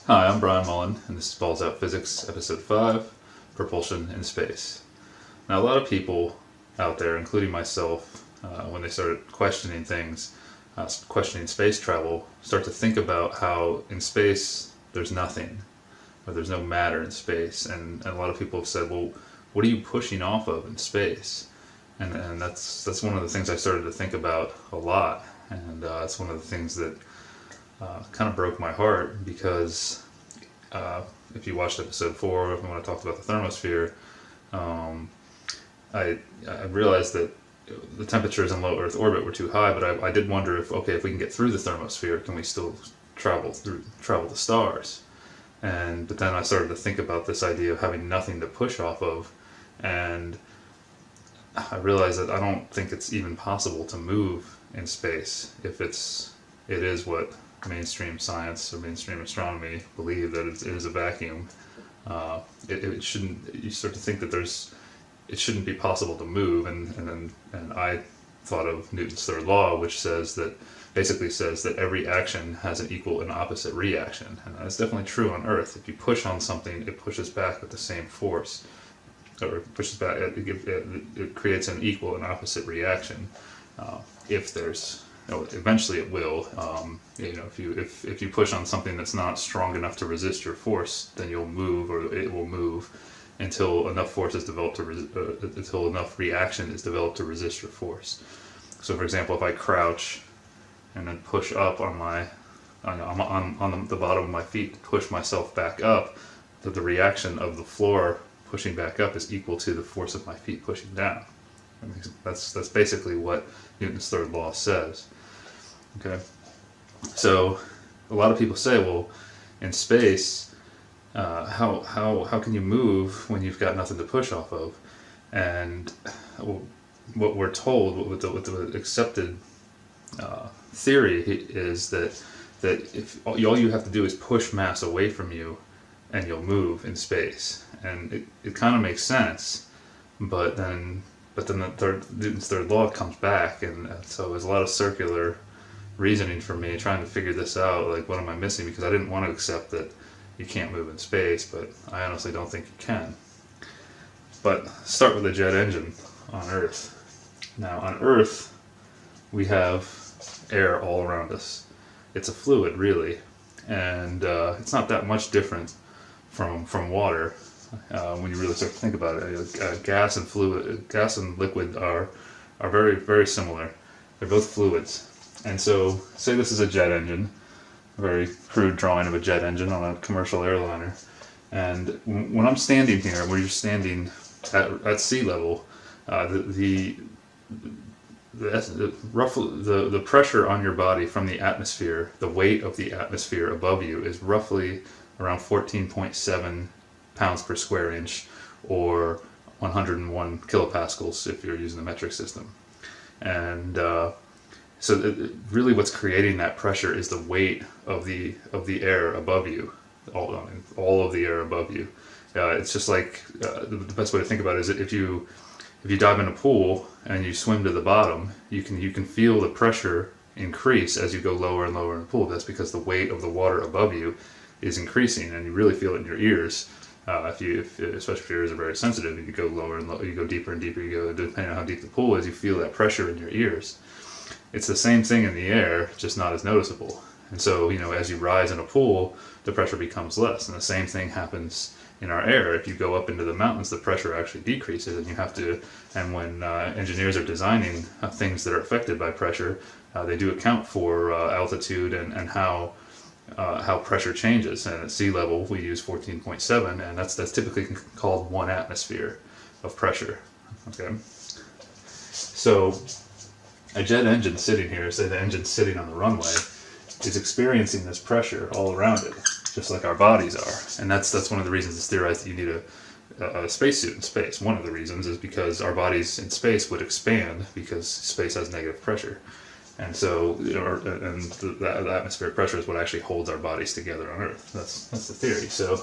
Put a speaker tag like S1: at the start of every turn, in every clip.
S1: Hi, I'm Brian Mullins, and this is Balls Out Physics, Episode 5, Propulsion in Space. Now, a lot of people out there, including myself, when they started questioning things, questioning space travel, start to think about how in space there's nothing, or there's no matter in space. And a lot of people have said, well, what are you pushing off of in space? And that's one of the things I started to think about a lot, and it's one of the things that kind of broke my heart, because if you watched episode 4, when I talked about the thermosphere, I realized that the temperatures in low Earth orbit were too high, but I did wonder if we can get through the thermosphere, can we still travel the stars? But then I started to think about this idea of having nothing to push off of, and I realized that I don't think it's even possible to move in space if it is what mainstream science or mainstream astronomy believe, that it is a vacuum. It shouldn't. You start to think that it shouldn't be possible to move, and I thought of Newton's third law, which basically says that every action has an equal and opposite reaction, and that's definitely true on Earth. If you push on something, it pushes back with the same force, or it pushes back. It creates an equal and opposite reaction. If there's eventually it will. If you push on something that's not strong enough to resist your force, then you'll move, or it will move, until enough force is developed until enough reaction is developed to resist your force. So, for example, if I crouch and then push up on the bottom of my feet to push myself back up, the reaction of the floor pushing back up is equal to the force of my feet pushing down. That's basically what Newton's third law says. Okay, so a lot of people say, well, in space, how can you move when you've got nothing to push off of? And what we're told, with the accepted theory, is that if all you have to do is push mass away from you, and you'll move in space. And it kind of makes sense, but then Newton's third law comes back, and so there's a lot of circular reasoning for me trying to figure this out. Like, what am I missing? Because I didn't want to accept that you can't move in space, but I honestly don't think you can. But start with a jet engine on Earth. Now, on Earth, we have air all around us. It's a fluid, really, and it's not that much different from water. When you really start to think about it, gas and liquid are very, very similar. They're both fluids. And so, say this is a jet engine, a very crude drawing of a jet engine on a commercial airliner. And when I'm standing here, where you're standing at sea level, the pressure on your body from the atmosphere, the weight of the atmosphere above you, is roughly around 14.7 pounds per square inch, or 101 kilopascals if you're using the metric system. And so really what's creating that pressure is the weight of the air above you, all of the air above you. It's just like, the best way to think about it is that if you dive in a pool and you swim to the bottom, you can feel the pressure increase as you go lower and lower in the pool. That's because the weight of the water above you is increasing, and you really feel it in your ears. Especially if your ears are very sensitive, and you go lower and lower, you go deeper and deeper, depending on how deep the pool is, you feel that pressure in your ears. It's the same thing in the air, just not as noticeable. And so, as you rise in a pool, the pressure becomes less, and the same thing happens in our air. If you go up into the mountains, the pressure actually decreases, and when engineers are designing things that are affected by pressure, they do account for altitude and how pressure changes. And at sea level, we use 14.7, and that's typically called 1 atmosphere of pressure. Okay, so a jet engine sitting here, say the engine sitting on the runway, is experiencing this pressure all around it, just like our bodies are. And that's one of the reasons it's theorized that you need a spacesuit in space. One of the reasons is because our bodies in space would expand because space has negative pressure. And so, the atmospheric pressure is what actually holds our bodies together on Earth. That's the theory. So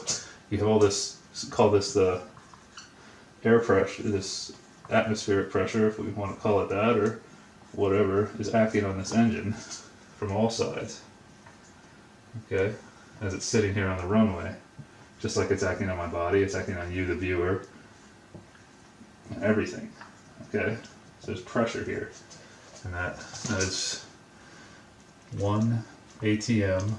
S1: you have all this, call this the air pressure, this atmospheric pressure, if we want to call it that, or whatever, is acting on this engine from all sides. Okay, as it's sitting here on the runway. Just like it's acting on my body, it's acting on you, the viewer, and everything. Okay? So there's pressure here. And that is 1 ATM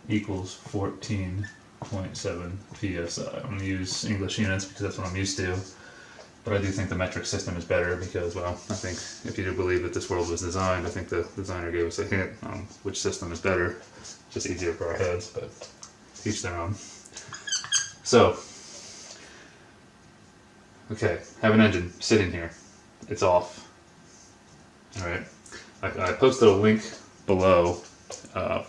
S1: equals 14.7 PSI. I'm going to use English units because that's what I'm used to. But I do think the metric system is better because, well, I think if you do believe that this world was designed, I think the designer gave us a hint on which system is better. It's just easier for our heads, but each their own. So, okay, have an engine sitting here. It's off. Alright, I posted a link below to a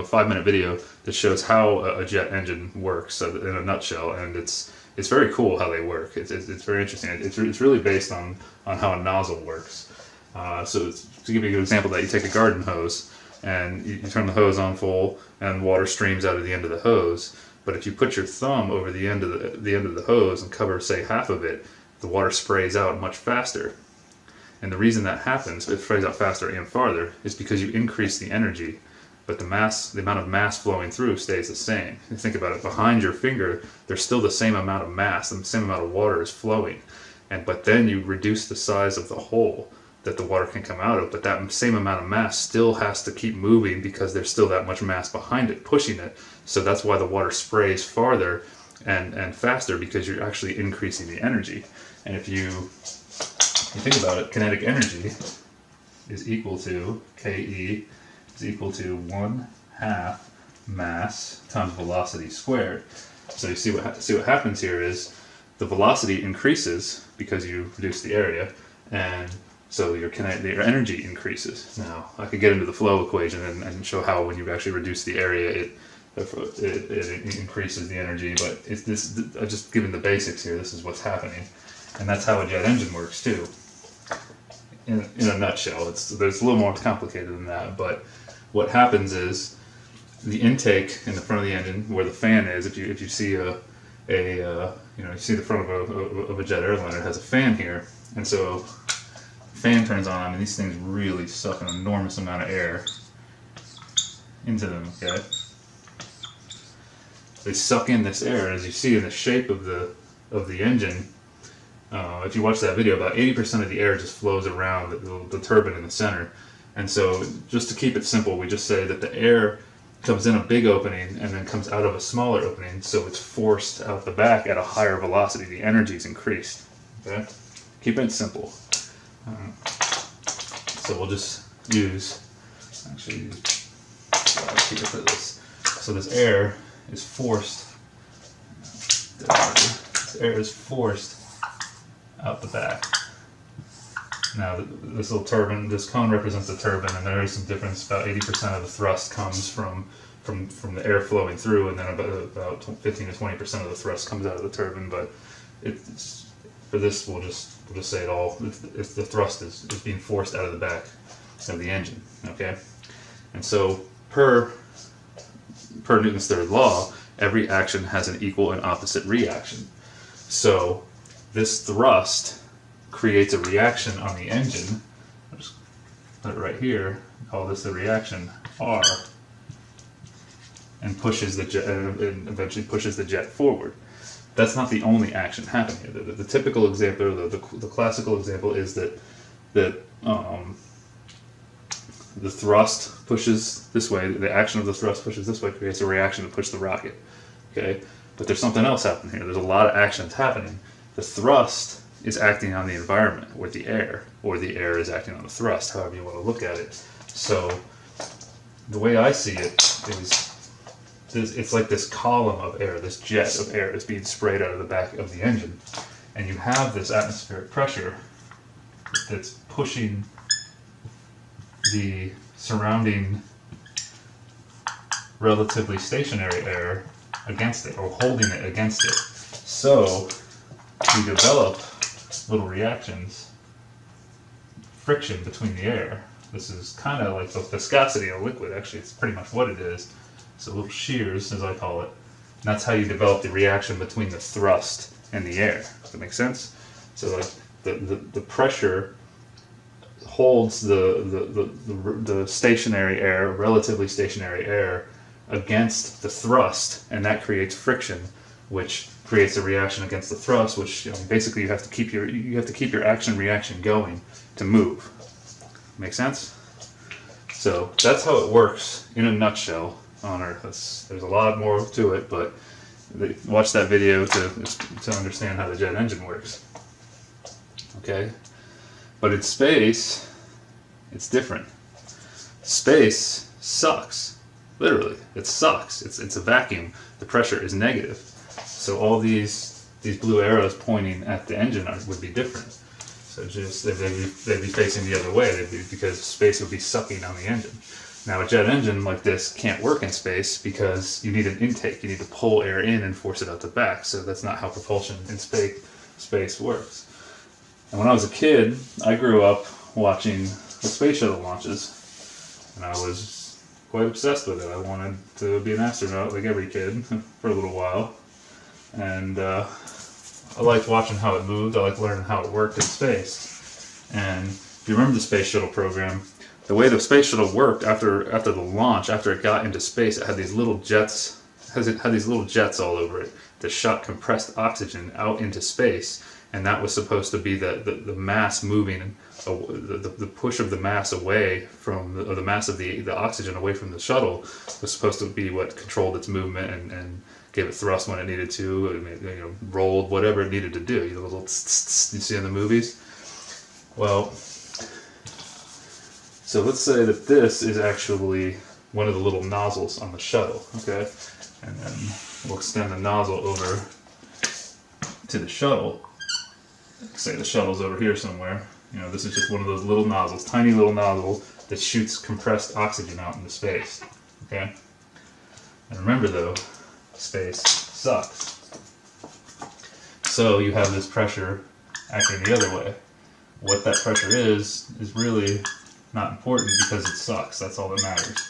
S1: 5-minute video that shows how a jet engine works in a nutshell, and it's very cool how they work. It's very interesting. It's really based on how a nozzle works. So to give you an example, that you take a garden hose and you turn the hose on full, and water streams out of the end of the hose. But if you put your thumb over the end of the hose and cover, say, half of it, the water sprays out much faster. And the reason that happens, it sprays out faster and farther, is because you increase the energy, but the amount of mass flowing through stays the same. You think about it, behind your finger, there's still the same amount of mass, and the same amount of water is flowing. But then you reduce the size of the hole that the water can come out of, but that same amount of mass still has to keep moving because there's still that much mass behind it, pushing it. So that's why the water sprays farther and faster, because you're actually increasing the energy. And if you think about it, kinetic energy is equal to, KE is equal to 1/2 mass times velocity squared. So you see what happens here is the velocity increases because you reduce the area, and so your energy increases. Now, I could get into the flow equation and show how when you actually reduce the area, it increases the energy, but I'm just giving the basics here. This is what's happening. And that's how a jet engine works too. In a nutshell, there's a little more complicated than that, but what happens is the intake in the front of the engine, where the fan is, if you see you see the front of a jet airliner, it has a fan here, and so fan turns on, and these things really suck an enormous amount of air into them. Okay, they suck in this air, and as you see in the shape of the engine, if you watch that video, about 80% of the air just flows around the turbine in the center. And so, just to keep it simple, we just say that the air comes in a big opening and then comes out of a smaller opening, so it's forced out the back at a higher velocity. The energy is increased. Okay, keep it simple. So we'll just use here for this. So this air is forced. This air is forced out the back. Now this little turbine, this cone represents the turbine, and there is some difference. About 80% of the thrust comes from the air flowing through, and then about 15 to 20% of the thrust comes out of the turbine. But for this, we'll just say it all. It's the thrust is being forced out of the back of the engine. Okay, and so per Newton's third law, every action has an equal and opposite reaction. So this thrust creates a reaction on the engine. I'll just put it right here, call this the reaction R, and pushes the jet, and eventually pushes the jet forward. That's not the only action happening here. The typical example, or the classical example, is that the thrust pushes this way, the action of the thrust pushes this way, creates a reaction to push the rocket. Okay, but there's something else happening here. There's a lot of actions happening. The thrust is acting on the environment, or the air is acting on the thrust, however you want to look at it. So the way I see it is, it's like this column of air, this jet of air is being sprayed out of the back of the engine, and you have this atmospheric pressure that's pushing the surrounding relatively stationary air against it, or holding it against it. So we develop little reactions, friction between the air. This is kind of like the viscosity of a liquid. Actually, it's pretty much what it is. So little shears, as I call it. And that's how you develop the reaction between the thrust and the air. Does that make sense? So like the pressure holds the stationary air, relatively stationary air, against the thrust, and that creates friction, which creates a reaction against the thrust, which basically you have to keep your action reaction going to move. Make sense? So that's how it works in a nutshell on Earth. There's a lot more to it, but watch that video to understand how the jet engine works. Okay? But in space, it's different. Space sucks. Literally, it sucks. It's a vacuum. The pressure is negative. So all these blue arrows pointing at the engine would be different. So just they'd be facing the other way, because space would be sucking on the engine. Now a jet engine like this can't work in space because you need an intake. You need to pull air in and force it out the back. So that's not how propulsion in space works. And when I was a kid, I grew up watching the space shuttle launches, and I was quite obsessed with it. I wanted to be an astronaut like every kid for a little while, and I liked watching how it moved. I liked learning how it worked in space. And if you remember the space shuttle program, the way the space shuttle worked after the launch, after it got into space, it had these little jets. It had these little jets all over it that shot compressed oxygen out into space, and that was supposed to be the mass moving, the push of the mass away from the mass of the oxygen away from the shuttle was supposed to be what controlled its movement and gave it thrust when it needed to, rolled, whatever it needed to do. The little tss, you see in the movies. Well, so let's say that this is actually one of the little nozzles on the shuttle, okay? And then we'll extend the nozzle over to the shuttle. Say the shuttle's over here somewhere. This is just one of those little nozzles, tiny little nozzle that shoots compressed oxygen out into space, okay? And remember though, space sucks. So you have this pressure acting the other way. What that pressure is really not important because it sucks. That's all that matters.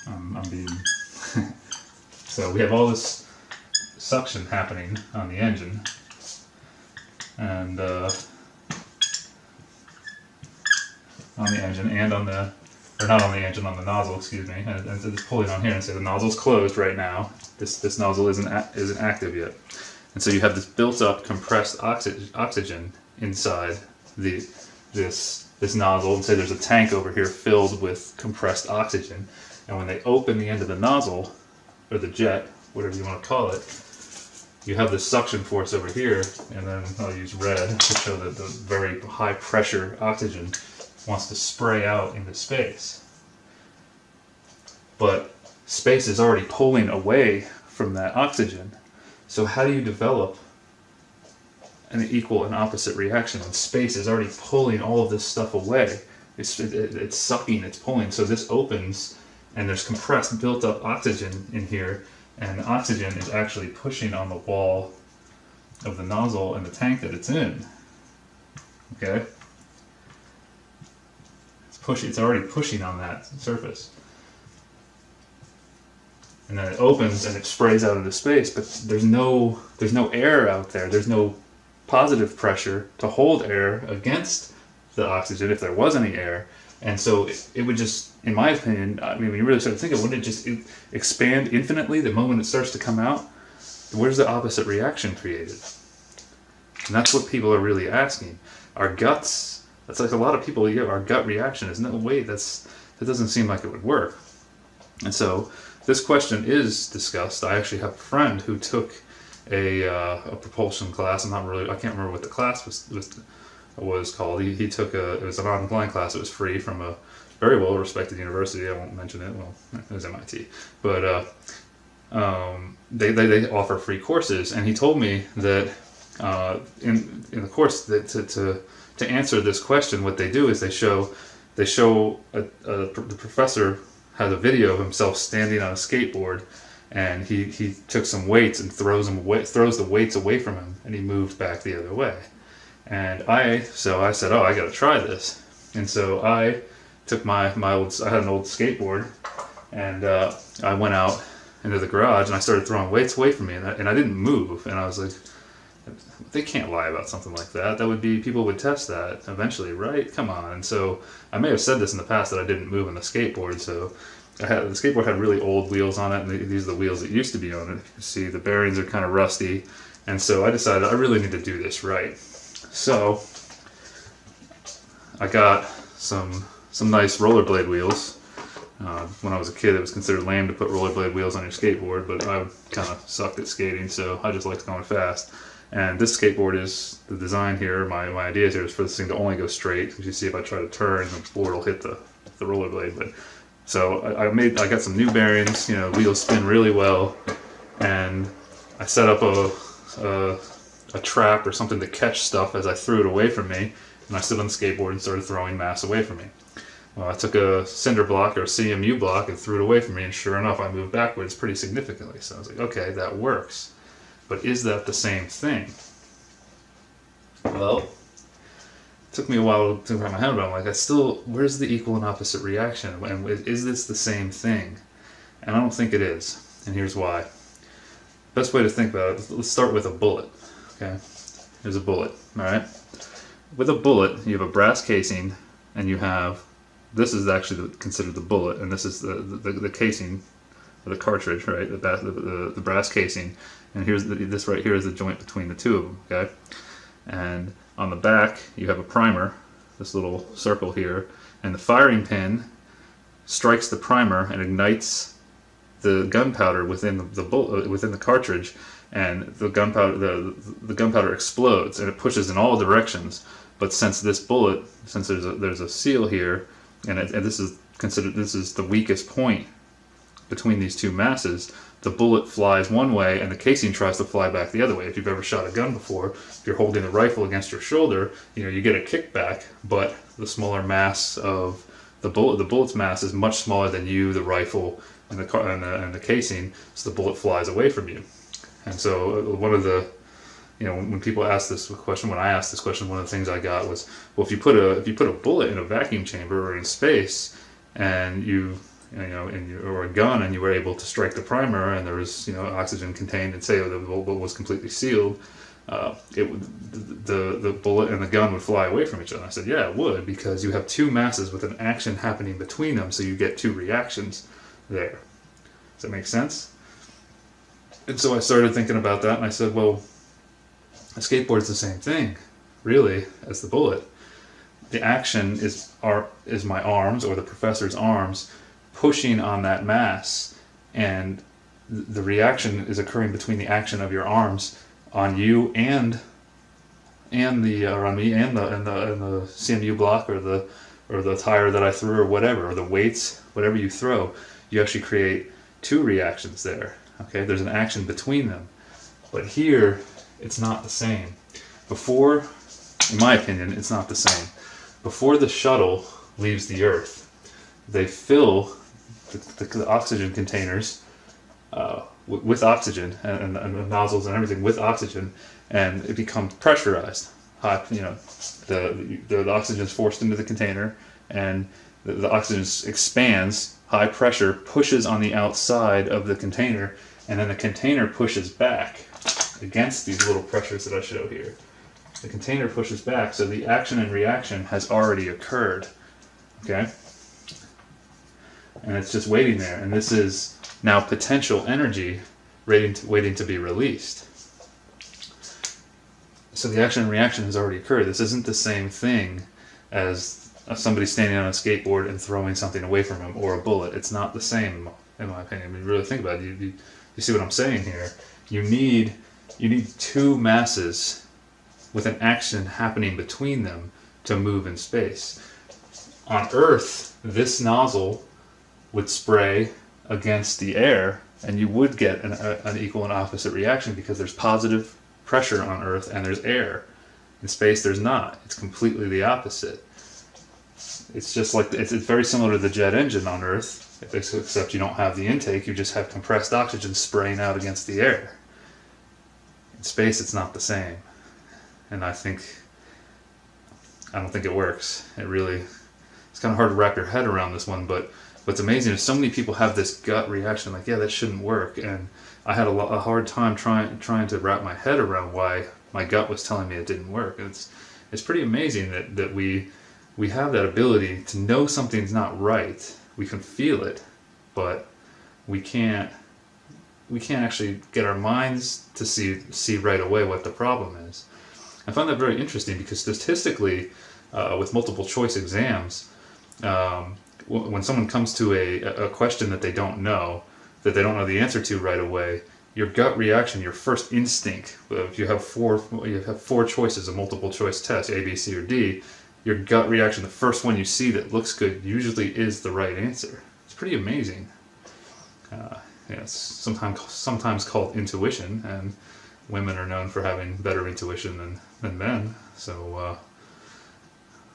S1: I'm being... So we have all this suction happening on the engine, and on the engine and on the, or not on the engine, on the nozzle, excuse me, and it's pulling on here, and say the nozzle's closed right now. This nozzle isn't active yet, and so you have this built-up compressed oxygen inside this nozzle, and say there's a tank over here filled with compressed oxygen, and when they open the end of the nozzle, or the jet, whatever you want to call it, you have this suction force over here, and then I'll use red to show that the very high pressure oxygen wants to spray out into space. But space is already pulling away from that oxygen. So how do you develop an equal and opposite reaction when space is already pulling all of this stuff away? It's sucking, it's pulling. So this opens, and there's compressed, built-up oxygen in here, and the oxygen is actually pushing on the wall of the nozzle and the tank that it's in. Okay? It's already pushing on that surface. And then it opens and it sprays out into space, but there's no air out there. There's no positive pressure to hold air against the oxygen if there was any air. And so it would just, in my opinion, when you really start to think of it, wouldn't it just expand infinitely the moment it starts to come out? Where's the opposite reaction created? And that's what people are really asking. Our guts, that's like a lot of people, our gut reaction is, no, wait, that doesn't seem like it would work. And so this question is discussed. I actually have a friend who took a propulsion class. I can't remember what the class was called. He took it was an online class. It was free from a very well respected university. I won't mention it. Well, it was MIT, but they offer free courses, and he told me that in the course that to answer this question, what they do is they show the professor has a video of himself standing on a skateboard, and he took some weights and throws the weights away from him, and he moved back the other way. And I said, oh, I got to try this. And so I took I had an old skateboard, and I went out into the garage and I started throwing weights away from me, and I didn't move. And I was like, They can't lie about something like that. That would be, people would test that eventually, right? Come on. And so I may have said this in the past that I didn't move on the skateboard. So the skateboard had really old wheels on it, and these are the wheels that used to be on it. You can see the bearings are kind of rusty, and so I decided I really need to do this right. So I got some nice rollerblade wheels. When I was a kid, it was considered lame to put rollerblade wheels on your skateboard, but I kind of sucked at skating, so I just liked going fast. And this skateboard is the design here. My idea here is for this thing to only go straight. Because you see, if I try to turn, the board will hit the rollerblade. But so I got some new bearings. You know, wheels spin really well, and I set up a trap or something to catch stuff as I threw it away from me. And I stood on the skateboard and started throwing mass away from me. Well, I took a cinder block or a CMU block and threw it away from me, and sure enough, I moved backwards pretty significantly. So I was like, okay, that works. But is that the same thing? Well, it took me a while to wrap my head around. Like, where's the equal and opposite reaction? And is this the same thing? And I don't think it is. And here's why. Best way to think about it, let's start with a bullet. Okay, here's a bullet. All right. With a bullet, you have a brass casing, and you have, this is actually considered the bullet, and this is the casing, or the cartridge, right? The brass casing, and this right here is the joint between the two of them. Okay, and on the back you have a primer, this little circle here, and the firing pin strikes the primer and ignites the gunpowder within the cartridge, and the gunpowder explodes and it pushes in all directions. But since this bullet, since there's a seal here, and this is the weakest point between these two masses, the bullet flies one way and the casing tries to fly back the other way. If you've ever shot a gun before, if you're holding the rifle against your shoulder, you get a kickback, but the smaller mass of the bullet's mass is much smaller than you, the rifle, and the casing, so the bullet flies away from you. And so one of the, when people ask this question, when I asked this question, one of the things I got was, well, if you put a bullet in a vacuum chamber or in space, and or a gun, and you were able to strike the primer, and there was oxygen contained, and say the bullet was completely sealed, the bullet and the gun would fly away from each other. And I said, yeah, it would, because you have two masses with an action happening between them, so you get two reactions there. Does that make sense? And so I started thinking about that, and I said, well, a skateboard's the same thing, really, as the bullet. The action is my arms, or the professor's arms, pushing on that mass, and the reaction is occurring between the action of your arms on you and on me and the CMU block or the tire that I threw or whatever, or the weights, whatever you throw. You actually create two reactions there. Okay, there's an action between them, but here it's not the same. Before, in my opinion, it's not the same. Before the shuttle leaves the Earth, they fill the oxygen containers with oxygen, and the nozzles and everything with oxygen, and it becomes pressurized. The oxygen is forced into the container, and the oxygen expands. High pressure pushes on the outside of the container, and then the container pushes back against these little pressures that I show here. The container pushes back, so the action and reaction has already occurred. Okay? And it's just waiting there, and this is now potential energy waiting to be released. So the action and reaction has already occurred. This isn't the same thing as somebody standing on a skateboard and throwing something away from him, or a bullet. It's not the same, in my opinion. When you really think about it, you see what I'm saying here. You need two masses with an action happening between them to move in space. On Earth, this nozzle would spray against the air, and you would get an equal and opposite reaction, because there's positive pressure on Earth and there's air. In space, there's not. It's completely the opposite. It's just like, it's very similar to the jet engine on Earth, except you don't have the intake, you just have compressed oxygen spraying out against the air. In space, it's not the same. And I don't think it works. It's kind of hard to wrap your head around this one, but what's amazing is so many people have this gut reaction, like, yeah, that shouldn't work. And I had a hard time trying to wrap my head around why my gut was telling me it didn't work. And it's pretty amazing that we have that ability to know something's not right. We can feel it, but we can't actually get our minds to see right away what the problem is. I find that very interesting because statistically, with multiple choice exams, when someone comes to a question that they don't know the answer to right away, your gut reaction, your first instinct, if you have four choices, a multiple choice test, A, B, C, or D, your gut reaction, the first one you see that looks good, usually is the right answer. It's pretty amazing. It's sometimes called intuition, and women are known for having better intuition than men. So,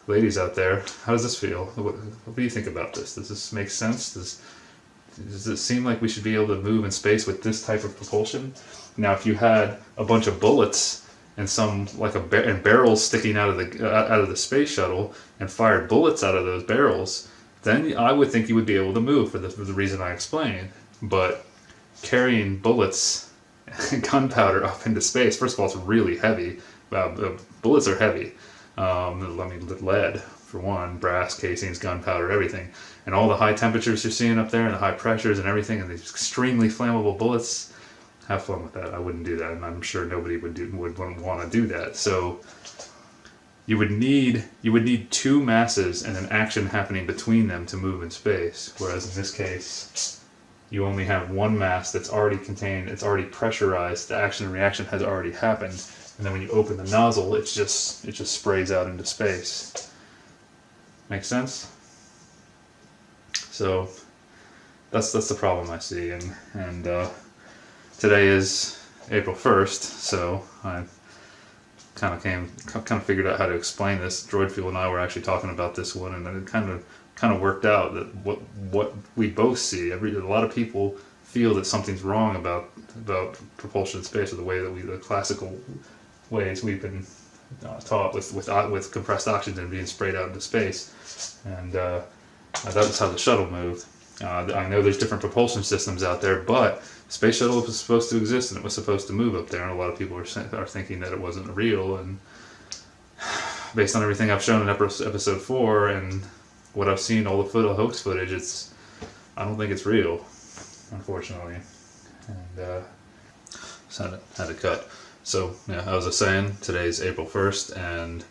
S1: ladies out there, how does this feel? What do you think about this? Does this make sense? Does it seem like we should be able to move in space with this type of propulsion? Now, if you had a bunch of bullets and and barrels sticking out of the space shuttle and fired bullets out of those barrels, then I would think you would be able to move for the reason I explained. But carrying bullets and gunpowder up into space, first of all, it's really heavy. Bullets are heavy. Lead, for one, brass casings, gunpowder, everything. And all the high temperatures you're seeing up there and the high pressures and everything and these extremely flammable bullets, have fun with that. I wouldn't do that, and I'm sure nobody would want to do that. So you would need two masses and an action happening between them to move in space, whereas in this case you only have one mass that's already contained, it's already pressurized, the action and reaction has already happened, and then when you open the nozzle, it just sprays out into space. Make sense? So that's the problem I see, and today is April 1st, so I kind of figured out how to explain this. Droidfuel and I were actually talking about this one, and it kind of worked out that what we both see. A lot of people feel that something's wrong about propulsion in space, or the classical ways we've been taught with compressed oxygen being sprayed out into space, and that was how the shuttle moved. I know there's different propulsion systems out there, but the space shuttle was supposed to exist and it was supposed to move up there, and a lot of people are thinking that it wasn't real. And based on everything I've shown in episode 4 and what I've seen, all the hoax footage, I don't think it's real, unfortunately. And just had to cut. So yeah, as I was saying, today's April 1st, and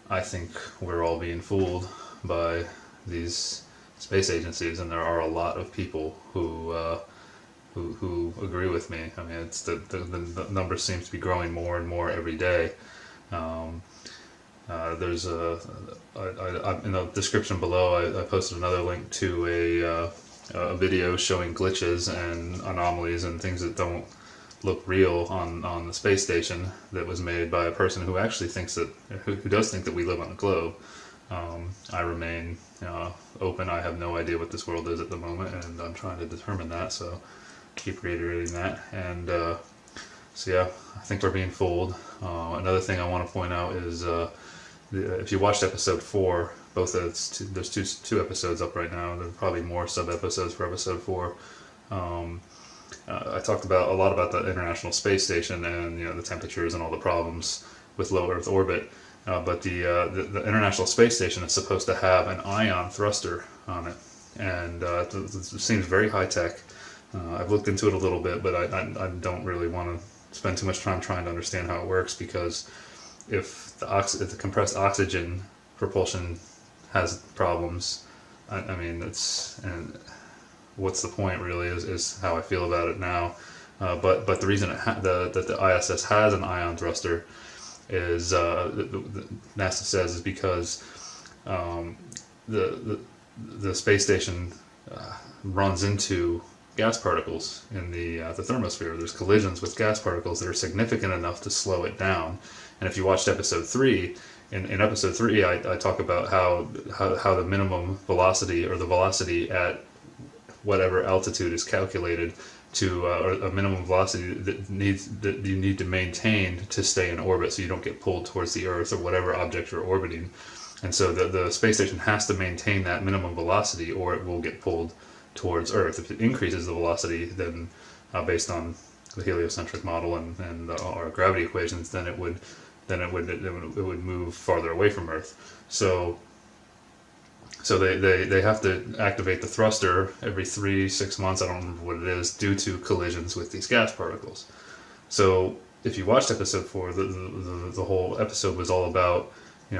S1: I think we're all being fooled by these space agencies, and there are a lot of people who agree with me. I mean, it's the number seems to be growing more and more every day. There's in the description below, I posted another link to a video showing glitches and anomalies and things that don't look real on the space station, that was made by a person who actually who does think that we live on a globe. I remain open. I have no idea what this world is at the moment, and I'm trying to determine that, so keep reiterating that. And so yeah, I think we're being fooled. Another thing I want to point out is if you watched episode 4, there's two episodes up right now. There's probably more sub-episodes for episode 4. I talked a lot about the International Space Station and the temperatures and all the problems with low Earth orbit. But the International Space Station is supposed to have an ion thruster on it, and it seems very high tech. I've looked into it a little bit, but I don't really want to spend too much time trying to understand how it works, because if the compressed oxygen propulsion has problems, I mean, and what's the point really is how I feel about it now. But the reason that the ISS has an ion thruster is NASA says is because the space station runs into gas particles in the thermosphere. There's collisions with gas particles that are significant enough to slow it down. And if you watched episode 3, in episode 3, I talk about how the minimum velocity, or the velocity at whatever altitude is calculated to, or a minimum velocity that you need to maintain to stay in orbit, so you don't get pulled towards the Earth or whatever object you're orbiting. And so the space station has to maintain that minimum velocity, or it will get pulled towards Earth. If it increases the velocity, then based on the heliocentric model and our gravity equations, then it would move farther away from Earth. So they have to activate the thruster every 3-6 months. I don't remember what it is, due to collisions with these gas particles. So if you watched episode 4, the whole episode was all about,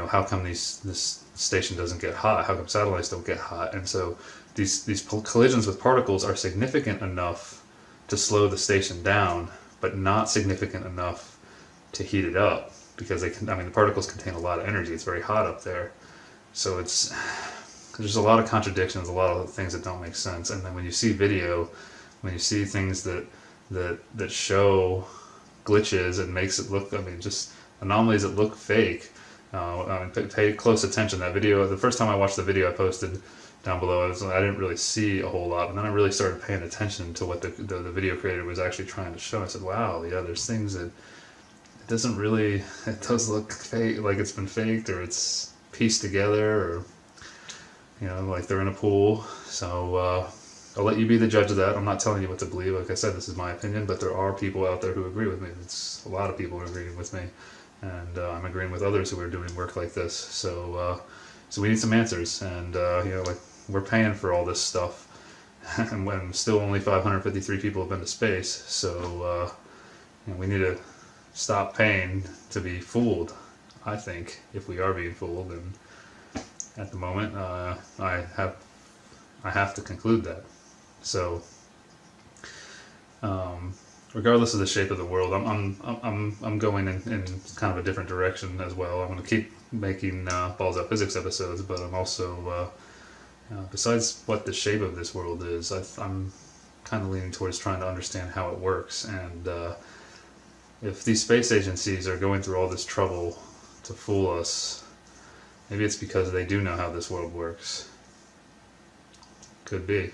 S1: how come this station doesn't get hot? How come satellites don't get hot? And so these collisions with particles are significant enough to slow the station down, but not significant enough to heat it up, because the particles contain a lot of energy. It's very hot up there. So there's a lot of contradictions, a lot of things that don't make sense. And then when you see video, when you see things that show glitches and makes it look, just anomalies that look fake, pay close attention. That video, the first time I watched the video I posted down below, I didn't really see a whole lot, and then I really started paying attention to what the video creator was actually trying to show. I said, wow, yeah, there's things that it does look fake, like it's been faked, or it's pieced together, or like they're in a pool. So I'll let you be the judge of that. I'm not telling you what to believe. Like I said, this is my opinion, but there are people out there who agree with me. It's a lot of people are agreeing with me, and I'm agreeing with others who are doing work like this. So we need some answers, and like, we're paying for all this stuff, and when still only 553 people have been to space. So we need to stop paying to be fooled. I think if we are being fooled, and at the moment, I have to conclude that. So, regardless of the shape of the world, I'm going in kind of a different direction as well. I'm going to keep making Balls Out Physics episodes, but I'm also, besides what the shape of this world is, I'm kind of leaning towards trying to understand how it works. And if these space agencies are going through all this trouble to fool us, maybe it's because they do know how this world works. Could be.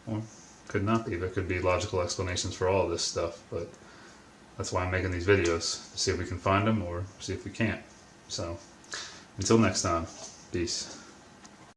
S1: Or could not be. There could be logical explanations for all this stuff, but that's why I'm making these videos, to see if we can find them or see if we can't. So, until next time, peace.